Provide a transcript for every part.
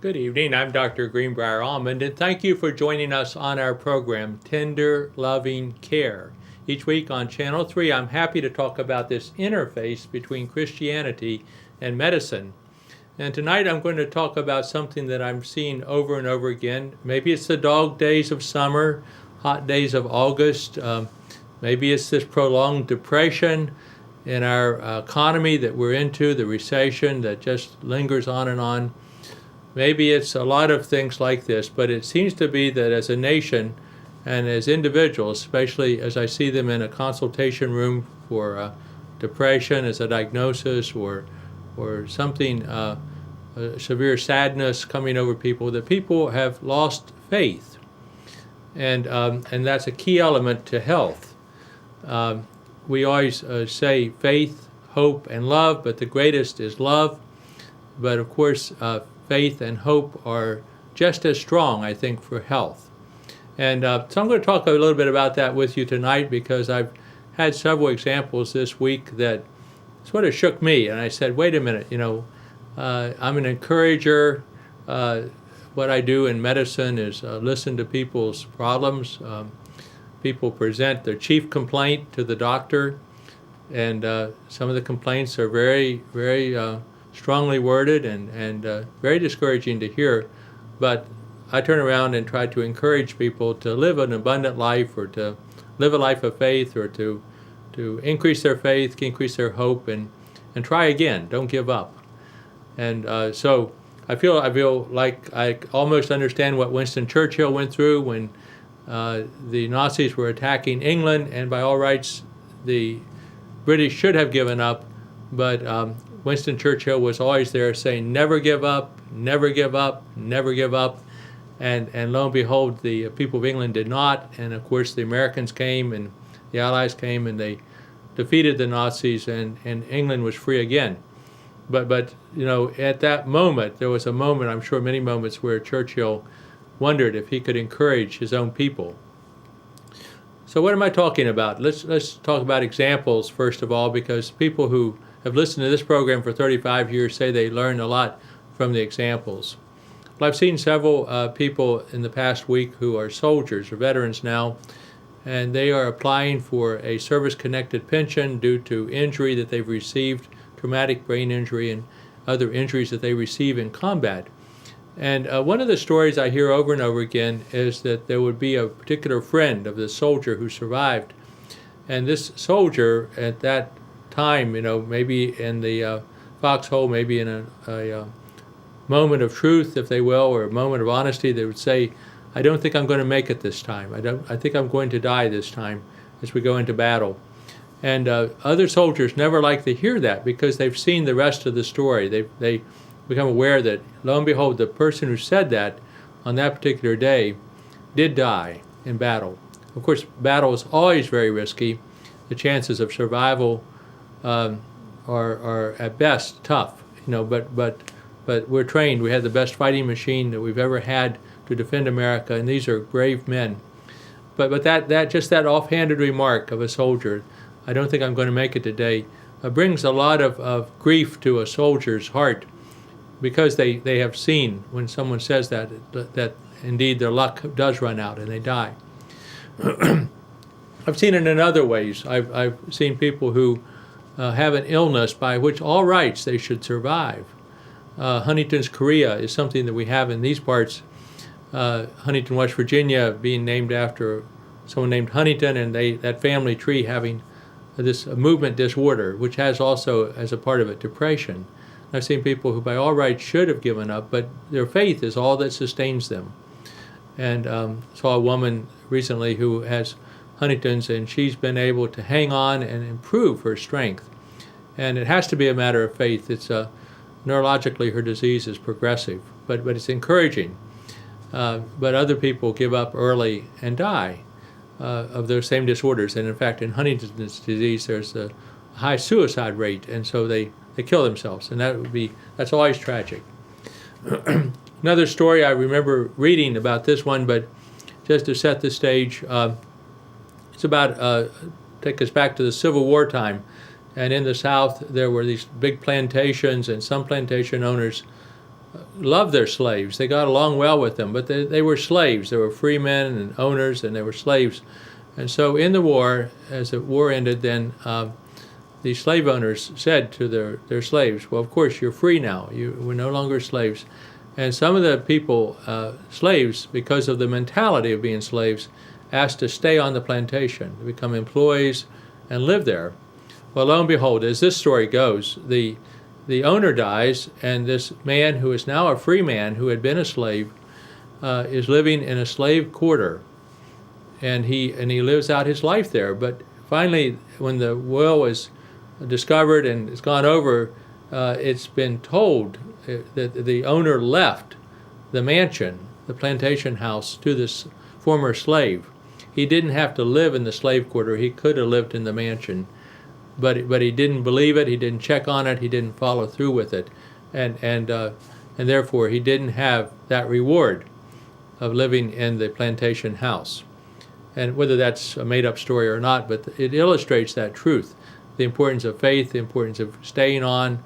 Good evening. I'm Dr. Greenbrier Almond, and thank you for joining us on our program, Tender Loving Care. Each week on Channel 3, I'm happy to talk about this interface between Christianity and medicine. And tonight I'm going to talk about something that I'm seeing over and over again. Maybe it's the dog days of summer, hot days of August. Maybe it's this prolonged depression in our economy that we're into, the recession that just lingers on and on. Maybe it's a lot of things like this, but it seems to be that as a nation and as individuals, especially as I see them in a consultation room for depression as a diagnosis or something, severe sadness coming over people, that people have lost faith. And that's a key element to health. We always say faith, hope, and love, but the greatest is love. But of course, faith and hope are just as strong, I think, for health. And so I'm going to talk a little bit about that with you tonight because I've had several examples this week that sort of shook me. And I said, wait a minute, I'm an encourager. What I do in medicine is listen to people's problems. People present their chief complaint to the doctor, and some of the complaints are very, very strongly worded and very discouraging to hear, but I turn around and try to encourage people to live an abundant life or to live a life of faith or to increase their faith, increase their hope, and try again. Don't give up. And so I feel like I almost understand what Winston Churchill went through when the Nazis were attacking England, and by all rights the British should have given up, but Winston Churchill was always there saying, never give up, never give up, never give up. And lo and behold, the people of England did not. And of course, the Americans came and the Allies came and they defeated the Nazis, and England was free again. But at that moment, there was a moment, I'm sure many moments, where Churchill wondered if he could encourage his own people. So what am I talking about? Let's talk about examples first of all, because people who have listened to this program for 35 years say they learned a lot from the examples. Well, I've seen several people in the past week who are soldiers or veterans now, and they are applying for a service-connected pension due to injury that they've received, traumatic brain injury and other injuries that they receive in combat. And one of the stories I hear over and over again is that there would be a particular friend of the soldier who survived, and this soldier at that time, maybe in the foxhole, maybe in a moment of truth, if they will, or a moment of honesty, they would say, I don't think I'm going to make it this time. I think I'm going to die this time as we go into battle. And other soldiers never like to hear that because they've seen the rest of the story. They become aware that, lo and behold, the person who said that on that particular day did die in battle. Of course, battle is always very risky. The chances of survival are at best tough, but we're trained. We have the best fighting machine that we've ever had to defend America, and these are brave men. But that just that offhanded remark of a soldier, I don't think I'm going to make it today, brings a lot of grief to a soldier's heart, because they have seen when someone says that indeed their luck does run out and they die. I've seen it in other ways. I've seen people who have an illness by which all rights they should survive. Huntington's chorea is something that we have in these parts. Huntington, West Virginia, being named after someone named Huntington, and that family tree having this movement disorder, which has also, as a part of it, depression. I've seen people who by all rights should have given up, but their faith is all that sustains them. And saw a woman recently who has Huntington's, and she's been able to hang on and improve her strength. And it has to be a matter of faith. It's neurologically her disease is progressive, but it's encouraging. But other people give up early and die of those same disorders. And in fact, in Huntington's disease, there's a high suicide rate, and so they kill themselves, and that's always tragic. Another story I remember reading about this one, but just to set the stage, it's about, take us back to the Civil War time, and in the South there were these big plantations, and some plantation owners loved their slaves. They got along well with them, but they were slaves. They were free men and owners, and they were slaves. And so in the war, as the war ended, then the slave owners said to their slaves, well, of course, you're free now. We're no longer slaves. And some of the people, slaves, because of the mentality of being slaves, asked to stay on the plantation, to become employees and live there. Well, lo and behold, as this story goes, the owner dies, and this man who is now a free man, who had been a slave, is living in a slave quarter, and he lives out his life there. But finally, when the will is discovered and it's gone over, it's been told that the owner left the mansion, the plantation house, to this former slave. He didn't have to live in the slave quarter. He could have lived in the mansion. But he didn't believe it. He didn't check on it. He didn't follow through with it, and therefore he didn't have that reward of living in the plantation house. And whether that's a made-up story or not, but it illustrates that truth: the importance of faith, the importance of staying on,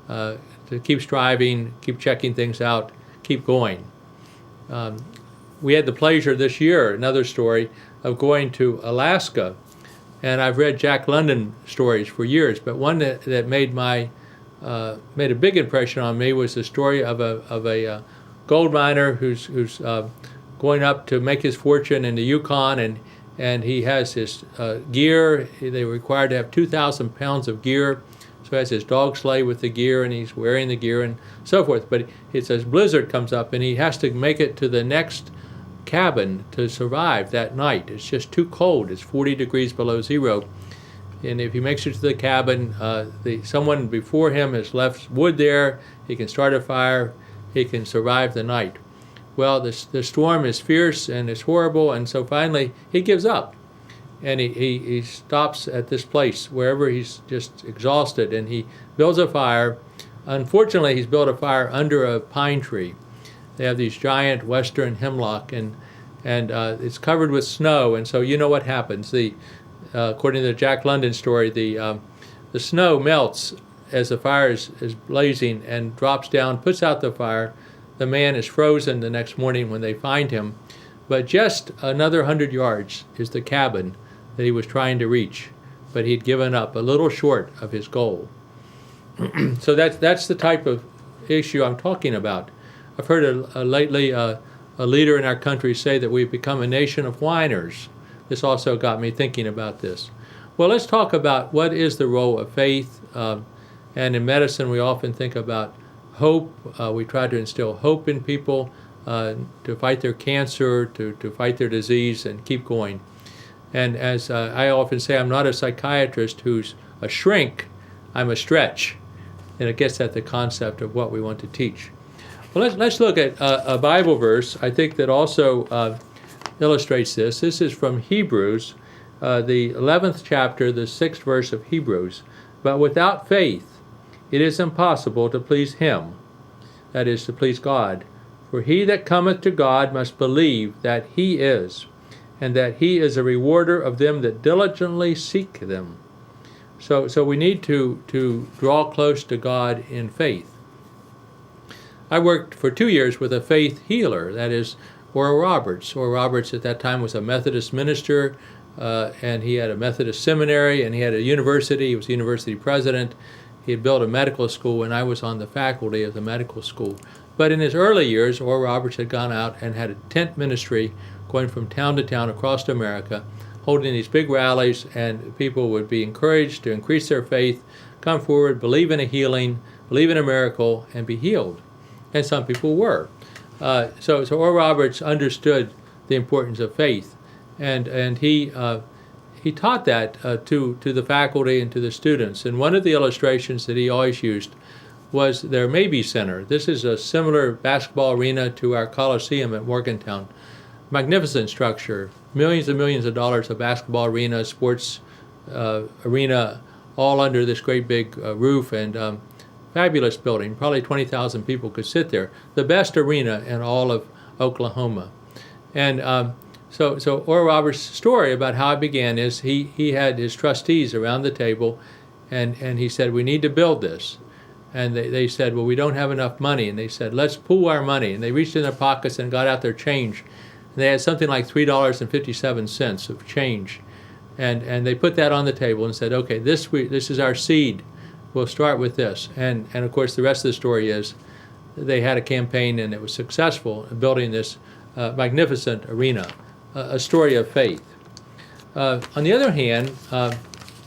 to keep striving, keep checking things out, keep going. We had the pleasure this year, another story, of going to Alaska. And I've read Jack London stories for years, but one that made a big impression on me was the story of a gold miner who's going up to make his fortune in the Yukon, and he has his gear. They were required to have 2,000 pounds of gear, so he has his dog sleigh with the gear, and he's wearing the gear and so forth. But it's a blizzard comes up, and he has to make it to the next cabin to survive that night. It's just too cold. It's 40 degrees below zero. And if he makes it to the cabin, someone before him has left wood there. He can start a fire. He can survive the night. Well, the storm is fierce and it's horrible, and so finally he gives up. And he stops at this place, wherever he's just exhausted, and he builds a fire. Unfortunately, he's built a fire under a pine tree. They have these giant western hemlock, and it's covered with snow. And so you know what happens. According to the Jack London story, the snow melts as the fire is blazing and drops down, puts out the fire. The man is frozen the next morning when they find him. But just another 100 yards is the cabin that he was trying to reach. But he'd given up, a little short of his goal. So that's the type of issue I'm talking about. I've heard lately a leader in our country say that we've become a nation of whiners. This also got me thinking about this. Well, let's talk about what is the role of faith. And in medicine, we often think about hope. We try to instill hope in people to fight their cancer, to fight their disease, and keep going. And as I often say, I'm not a psychiatrist who's a shrink. I'm a stretch. And it gets at the concept of what we want to teach. Well, let's look at a Bible verse, I think, that also illustrates this. This is from Hebrews, the 11th chapter, the 6th verse of Hebrews. But without faith, it is impossible to please him, that is, to please God. For he that cometh to God must believe that he is, and that he is a rewarder of them that diligently seek them. So we need to draw close to God in faith. I worked for 2 years with a faith healer, that is, Oral Roberts. Oral Roberts at that time was a Methodist minister, and he had a Methodist seminary, and he had a university. He was the university president. He had built a medical school, and I was on the faculty of the medical school. But in his early years, Oral Roberts had gone out and had a tent ministry going from town to town across America, holding these big rallies, and people would be encouraged to increase their faith, come forward, believe in a healing, believe in a miracle, and be healed. And some people were. So Oral Roberts understood the importance of faith, and he taught that to the faculty and to the students. And one of the illustrations that he always used was their Mabee Center. This is a similar basketball arena to our Coliseum at Morgantown. Magnificent structure, millions and millions of dollars of basketball arena, sports arena, all under this great big roof, and fabulous building. Probably 20,000 people could sit there. The best arena in all of Oklahoma. And so Oral Roberts' story about how it began is he had his trustees around the table, and he said, we need to build this. And they said, well, we don't have enough money. And they said, let's pool our money. And they reached in their pockets and got out their change. And they had something like $3.57 of change. And they put that on the table and said, okay, this is our seed. We'll start with this. And of course, the rest of the story is they had a campaign and it was successful in building this magnificent arena, a story of faith. On the other hand,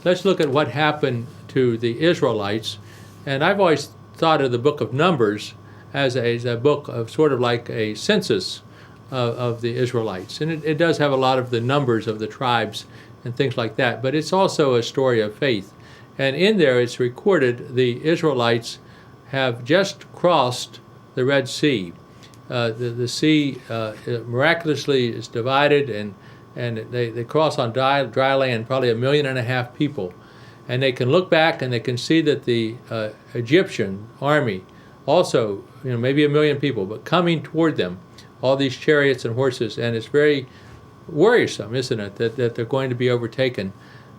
let's look at what happened to the Israelites. And I've always thought of the book of Numbers as a book of sort of like a census of the Israelites. And it does have a lot of the numbers of the tribes and things like that, but it's also a story of faith. And in there it's recorded the Israelites have just crossed the Red Sea. The sea miraculously is divided, and they cross on dry land, probably 1.5 million people. And they can look back and they can see that the Egyptian army also, maybe 1 million people, but coming toward them, all these chariots and horses, and it's very worrisome, isn't it, that they're going to be overtaken.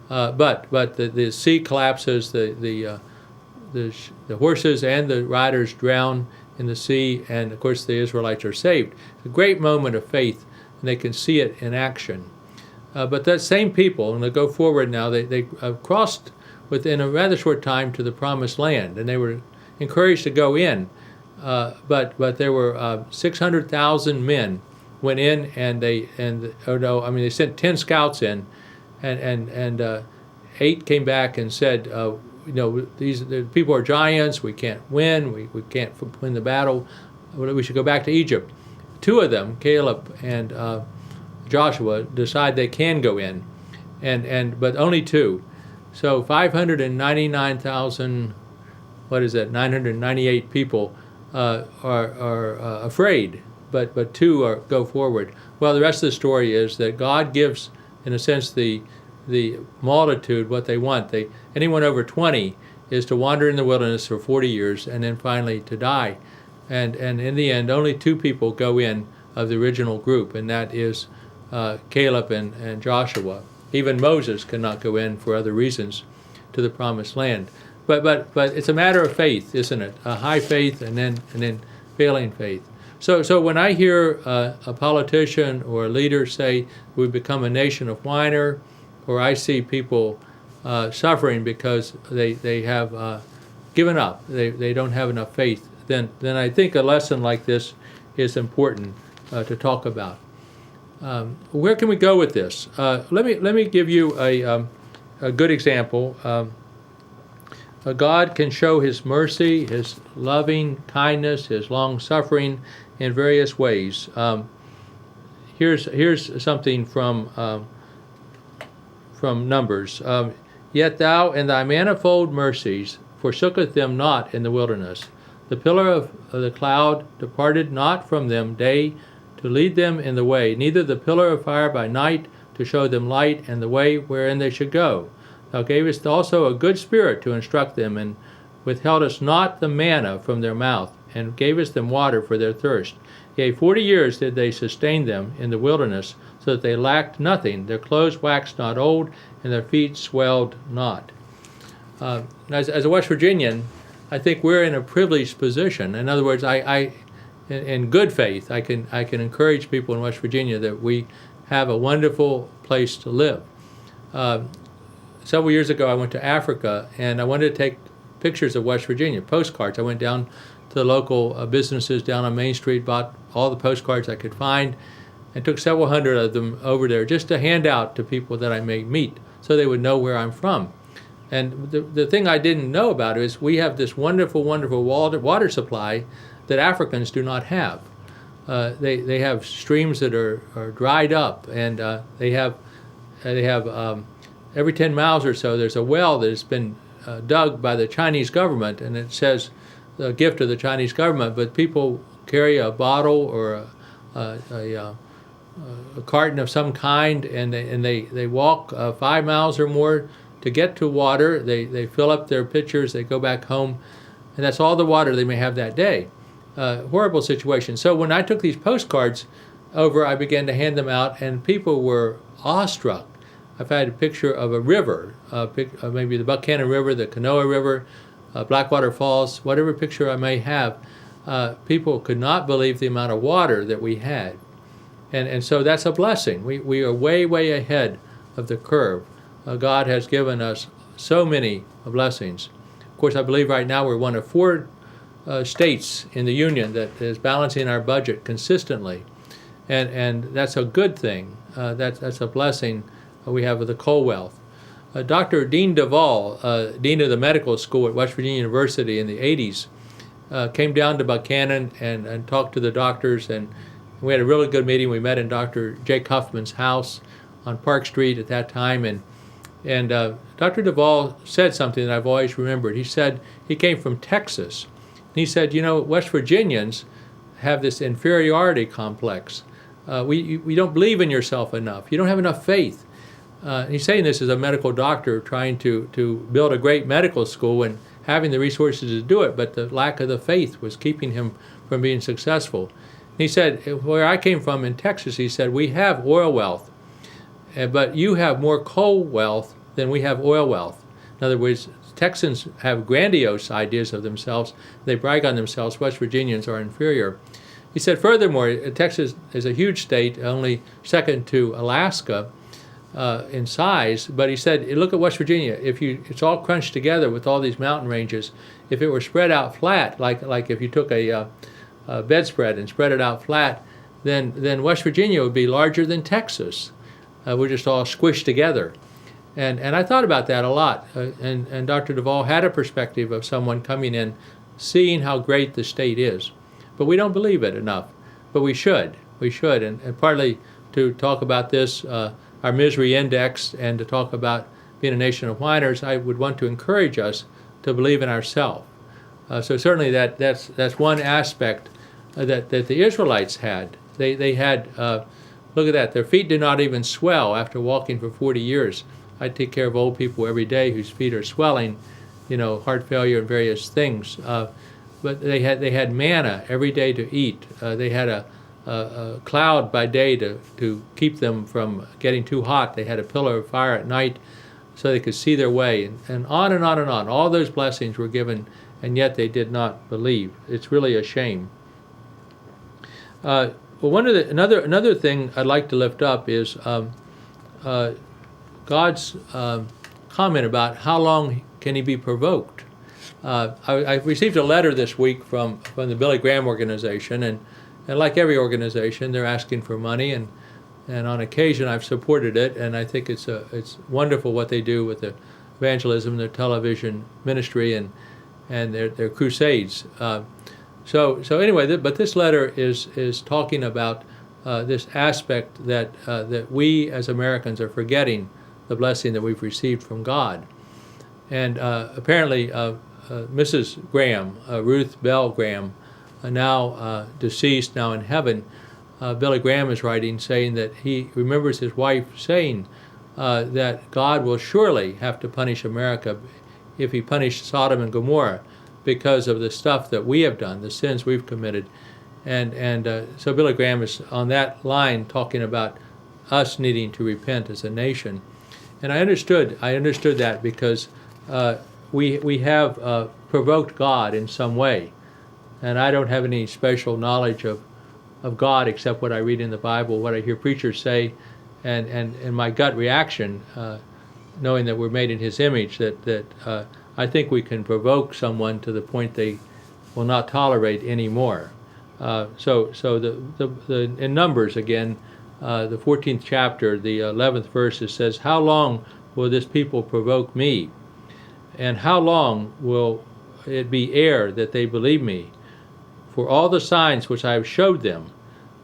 But the sea collapses, the horses and the riders drown in the sea, and of course the Israelites are saved. It's a great moment of faith, and they can see it in action. But that same people, and they go forward now, they crossed within a rather short time to the Promised Land, and they were encouraged to go in. But there were 600,000 men went in, and they sent 10 scouts in, and 8 came back and said, the people are giants. We can't win. We can't win the battle. We should go back to Egypt. 2 of them, Caleb and Joshua, decide they can go in, but only 2. So 599,000, 998 people are afraid, but 2 go forward. Well, the rest of the story is that God gives, in a sense, the multitude what they want. Anyone over 20 is to wander in the wilderness for 40 years and then finally to die. And in the end, only 2 people go in of the original group, and that is Caleb and Joshua. Even Moses cannot go in for other reasons to the Promised Land. But it's a matter of faith, isn't it? A high faith and then failing faith. So when I hear a politician or a leader say we've become a nation of whiner, or I see people suffering because they have given up, they don't have enough faith, then I think a lesson like this is important to talk about. Where can we go with this? Let me give you a good example. God can show His mercy, His loving kindness, His long suffering in various ways. Here's something from Numbers. Yet thou in thy manifold mercies forsookest them not in the wilderness. The pillar of the cloud departed not from them day to lead them in the way, neither the pillar of fire by night to show them light and the way wherein they should go. Thou gavest also a good spirit to instruct them, and withheldest not the manna from their mouth, and gavest them water for their thirst. Yea, 40 years did they sustain them in the wilderness, so that they lacked nothing. Their clothes waxed not old, and their feet swelled not. As a West Virginian, I think we're in a privileged position. In other words, in good faith, I can encourage people in West Virginia that we have a wonderful place to live. Several years ago, I went to Africa, and I wanted to take pictures of West Virginia, postcards. I went down to the local businesses down on Main Street, bought all the postcards I could find, and took several hundred of them over there just to hand out to people that I may meet so they would know where I'm from. And the thing I didn't know about is we have this wonderful, wonderful water supply that Africans do not have. They have streams that are dried up, and they have every 10 miles or so there's a well that has been dug by the Chinese government, and it says the gift of the Chinese government, but people carry a bottle or a carton of some kind, and they walk 5 miles or more to get to water. They fill up their pitchers, they go back home, and that's all the water they may have that day. Horrible situation. So when I took these postcards over, I began to hand them out, and people were awestruck. I've had a picture of a river, maybe the Buchanan River, the Kanawha River, Blackwater Falls, whatever picture I may have, people could not believe the amount of water that we had. And so that's a blessing. We are way, way ahead of the curve. God has given us so many blessings. Of course, I believe right now we're one of 4 states in the Union that is balancing our budget consistently. And that's a good thing. That's a blessing we have with the coal wealth. Dr. Dean Duvall, Dean of the Medical School at West Virginia University in the 80s, came down to Buchanan and talked to the doctors, and we had a really good meeting. We met in Dr. Jake Huffman's house on Park Street at that time, and Dr. Duvall said something that I've always remembered. He said he came from Texas. And he said, West Virginians have this inferiority complex. We don't believe in yourself enough. You don't have enough faith. He's saying this as a medical doctor trying to build a great medical school and having the resources to do it, but the lack of the faith was keeping him from being successful. He said, where I came from in Texas, he said, we have oil wealth, but you have more coal wealth than we have oil wealth. In other words, Texans have grandiose ideas of themselves. They brag on themselves. West Virginians are inferior. He said, furthermore, Texas is a huge state, only second to Alaska in size. But he said, look at West Virginia. It's all crunched together with all these mountain ranges. If it were spread out flat, like if you took a bedspread and spread it out flat, then West Virginia would be larger than Texas. We're just all squished together. And I thought about that a lot. And Dr. Duvall had a perspective of someone coming in, seeing how great the state is. But we don't believe it enough. But we should. We should. And partly to talk about this, our misery index, and to talk about being a nation of whiners, I would want to encourage us to believe in ourselves. So certainly that's one aspect that the Israelites had. They had, look at that, their feet did not even swell after walking for 40 years. I take care of old people every day whose feet are swelling, heart failure and various things. But they had manna every day to eat. They had a cloud by day to keep them from getting too hot. They had a pillar of fire at night so they could see their way. And on and on and on. All those blessings were given, and yet they did not believe. It's really a shame. Well, another thing I'd like to lift up is God's comment about how long can he be provoked. I received a letter this week from the Billy Graham organization, and like every organization, they're asking for money, and on occasion I've supported it, and I think it's wonderful what they do with the evangelism, their television ministry, and their crusades. So anyway, but this letter is talking about this aspect that we as Americans are forgetting the blessing that we've received from God. And apparently Mrs. Graham, Ruth Bell Graham, now deceased, now in heaven, Billy Graham is writing saying that he remembers his wife saying that God will surely have to punish America if he punished Sodom and Gomorrah because of the stuff that we have done, the sins we've committed. And so Billy Graham is on that line talking about us needing to repent as a nation. And I understood that because we have provoked God in some way. And I don't have any special knowledge of God except what I read in the Bible, what I hear preachers say, and my gut reaction, knowing that we're made in his image, that I think we can provoke someone to the point they will not tolerate anymore. So in Numbers again, the 14th chapter, the 11th verse, it says, "How long will this people provoke me? And how long will it be ere that they believe me? For all the signs which I have showed them,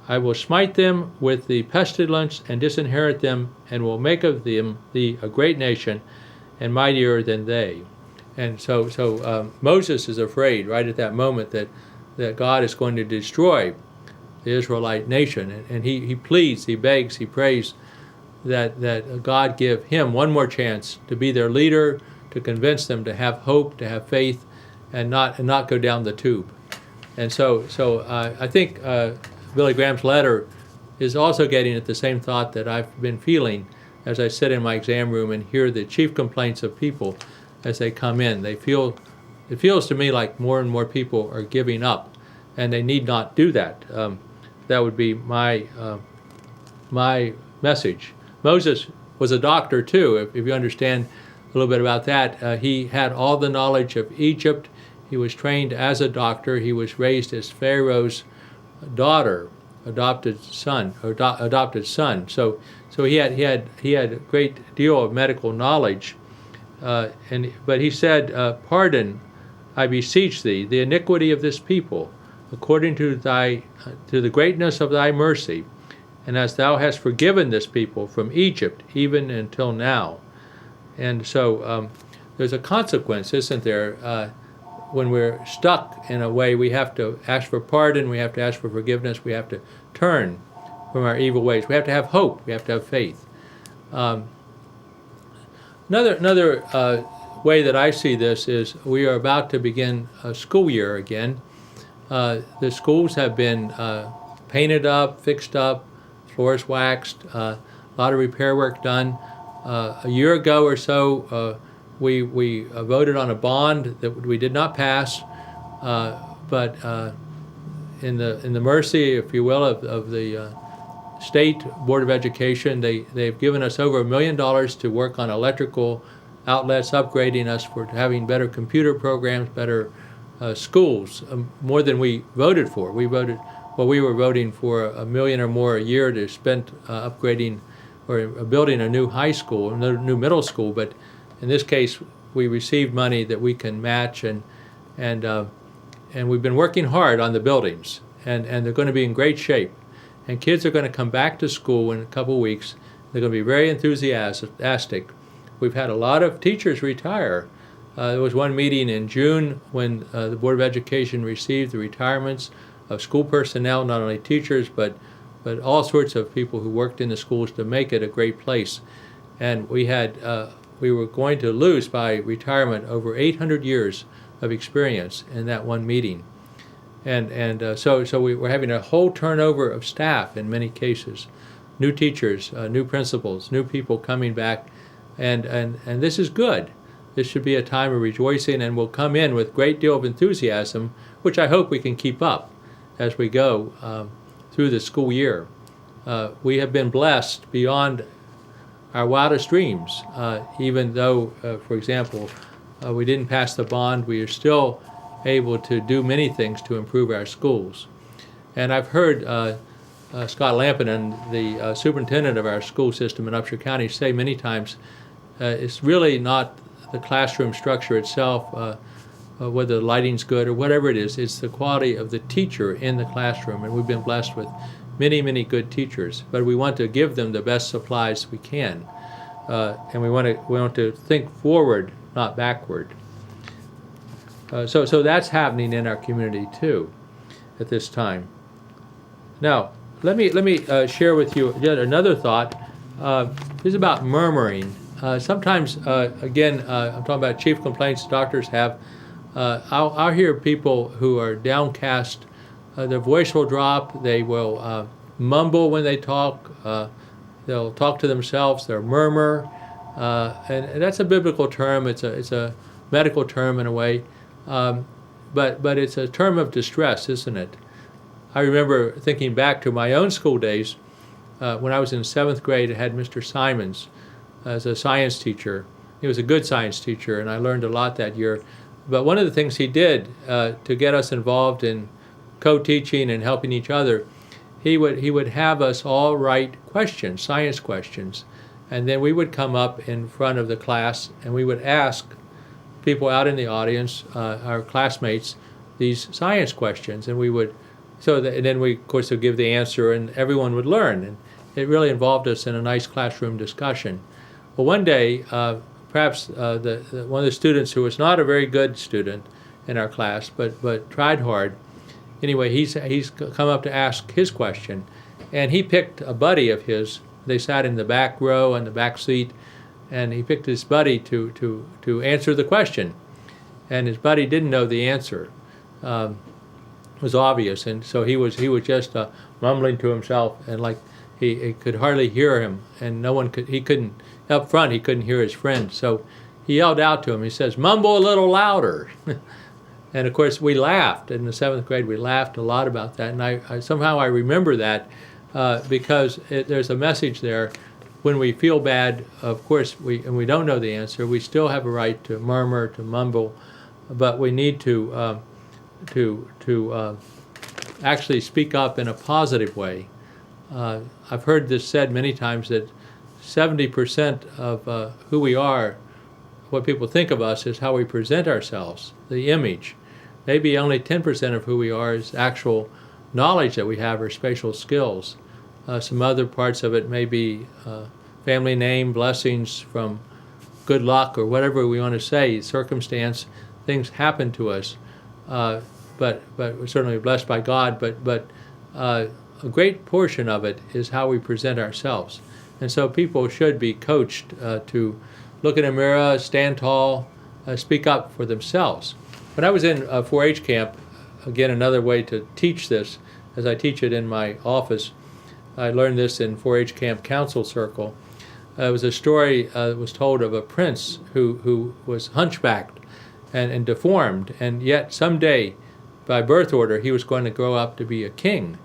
I will smite them with the pestilence and disinherit them, and will make of them a great nation, and mightier than they." And so Moses is afraid right at that moment that God is going to destroy the Israelite nation, and he pleads, he begs, he prays that God give him one more chance to be their leader, to convince them to have hope, to have faith, and not go down the tube. And so I think Billy Graham's letter is also getting at the same thought that I've been feeling as I sit in my exam room and hear the chief complaints of people as they come in. They feel it feels to me like more and more people are giving up, and they need not do that. That would be my message. Moses was a doctor too, if you understand a little bit about that. He had all the knowledge of Egypt. He was trained as a doctor. He was raised as Pharaoh's daughter, adopted son. So he had a great deal of medical knowledge. But he said, "Pardon, I beseech thee, the iniquity of this people, according to the greatness of thy mercy, and as thou hast forgiven this people from Egypt, even until now." And so there's a consequence, isn't there? When we're stuck in a way, we have to ask for pardon, we have to ask for forgiveness, we have to turn from our evil ways. We have to have hope, we have to have faith. Another way that I see this is we are about to begin a school year again. The schools have been painted up, fixed up, floors waxed, a lot of repair work done. A year ago or so, we voted on a bond that we did not pass, but in the mercy, if you will, of the State Board of Education, they've given us over $1 million to work on electrical outlets, upgrading us for having better computer programs, better schools, more than we voted for. We were voting for $1 million or more a year to spend upgrading or building a new high school, a new middle school, but in this case, we received money that we can match, and we've been working hard on the buildings, and they're going to be in great shape. And kids are going to come back to school in a couple of weeks. They're going to be very enthusiastic. We've had a lot of teachers retire. There was one meeting in June when the Board of Education received the retirements of school personnel, not only teachers, but all sorts of people who worked in the schools to make it a great place. And we were going to lose by retirement over 800 years of experience in that one meeting. So we were having a whole turnover of staff in many cases, new teachers, new principals, new people coming back, and this is good. This should be a time of rejoicing, and we'll come in with a great deal of enthusiasm, which I hope we can keep up as we go through the school year. We have been blessed beyond our wildest dreams, even though, for example, we didn't pass the bond, we are still able to do many things to improve our schools. And I've heard Scott Lampinen, the superintendent of our school system in Upshur County, say many times, it's really not the classroom structure itself, whether the lighting's good or whatever it is, it's the quality of the teacher in the classroom. And we've been blessed with many, many good teachers, but we want to give them the best supplies we can. And we want to think forward, not backward. So that's happening in our community too at this time. Now, let me share with you yet another thought. This is about murmuring. Sometimes, again, I'm talking about chief complaints doctors have. I'll hear people who are downcast. Their voice will drop. They will mumble when they talk. They'll talk to themselves. They'll murmur, and that's a biblical term. It's a medical term in a way, but it's a term of distress, isn't it? I remember thinking back to my own school days. When I was in 7th grade, I had Mr. Simons as a science teacher. He was a good science teacher, and I learned a lot that year. But one of the things he did to get us involved in co-teaching and helping each other, he would have us all write questions, science questions, and then we would come up in front of the class and we would ask people out in the audience, our classmates, these science questions, and we would, and then we of course would give the answer, and everyone would learn, and it really involved us in a nice classroom discussion. Well, one day, perhaps one of the students who was not a very good student in our class, but tried hard. Anyway, he's come up to ask his question, and he picked a buddy of his. They sat in the back row in the back seat, and he picked his buddy to answer the question, and his buddy didn't know the answer. It was obvious, and so he was just mumbling to himself, and like he could hardly hear him, and he couldn't up front. He couldn't hear his friend, so he yelled out to him. He says, "Mumble a little louder." And of course, we laughed in the 7th grade. We laughed a lot about that, and I somehow I remember that because there's a message there. When we feel bad, of course, we don't know the answer. We still have a right to murmur, to mumble, but we need to actually speak up in a positive way. I've heard this said many times that 70% of who we are, what people think of us, is how we present ourselves, the image. Maybe only 10% of who we are is actual knowledge that we have or spatial skills. Some other parts of it may be family name, blessings from good luck, or whatever we want to say, circumstance. Things happen to us, but we're certainly blessed by God. But a great portion of it is how we present ourselves. And so people should be coached to look in a mirror, stand tall, speak up for themselves. When I was in a 4-H camp, again, another way to teach this, as I teach it in my office, I learned this in 4-H camp council circle. It was a story that was told of a prince who was hunchbacked and deformed, and yet someday, by birth order, he was going to grow up to be a king.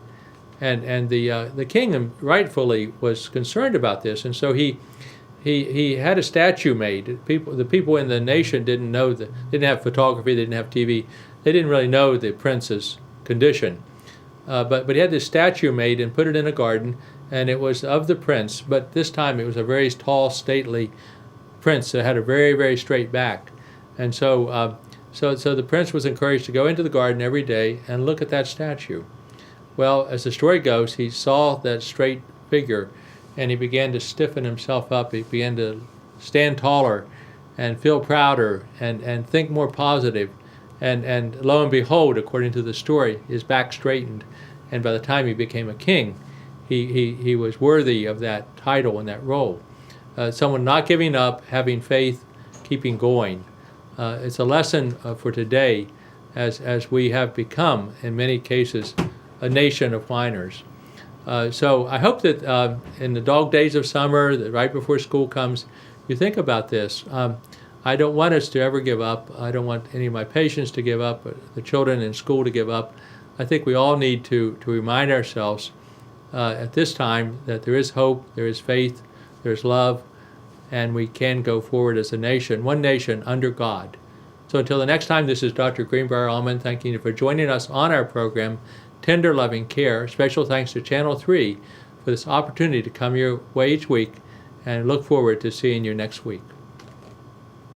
And the king rightfully was concerned about this, and so he had a statue made. The people in the nation didn't have photography, they didn't have TV, they didn't really know the prince's condition. But he had this statue made and put it in a garden, and it was of the prince, but this time it was a very tall, stately prince that had a very, very straight back. And so the prince was encouraged to go into the garden every day and look at that statue. Well, as the story goes, he saw that straight figure, and he began to stiffen himself up. He began to stand taller and feel prouder and think more positive. And lo and behold, according to the story, his back straightened. And by the time he became a king, he was worthy of that title and that role. Someone not giving up, having faith, keeping going. It's a lesson for today as we have become, in many cases, a nation of whiners. So I hope that in the dog days of summer, that right before school comes, you think about this. I don't want us to ever give up. I don't want any of my patients to give up, the children in school to give up. I think we all need to remind ourselves at this time that there is hope, there is faith, there's love, and we can go forward as a nation, one nation under God. So until the next time, this is Dr. Greenbrier Allman thanking you for joining us on our program, Tender Loving Care. Special thanks to Channel 3 for this opportunity to come your way each week, and look forward to seeing you next week.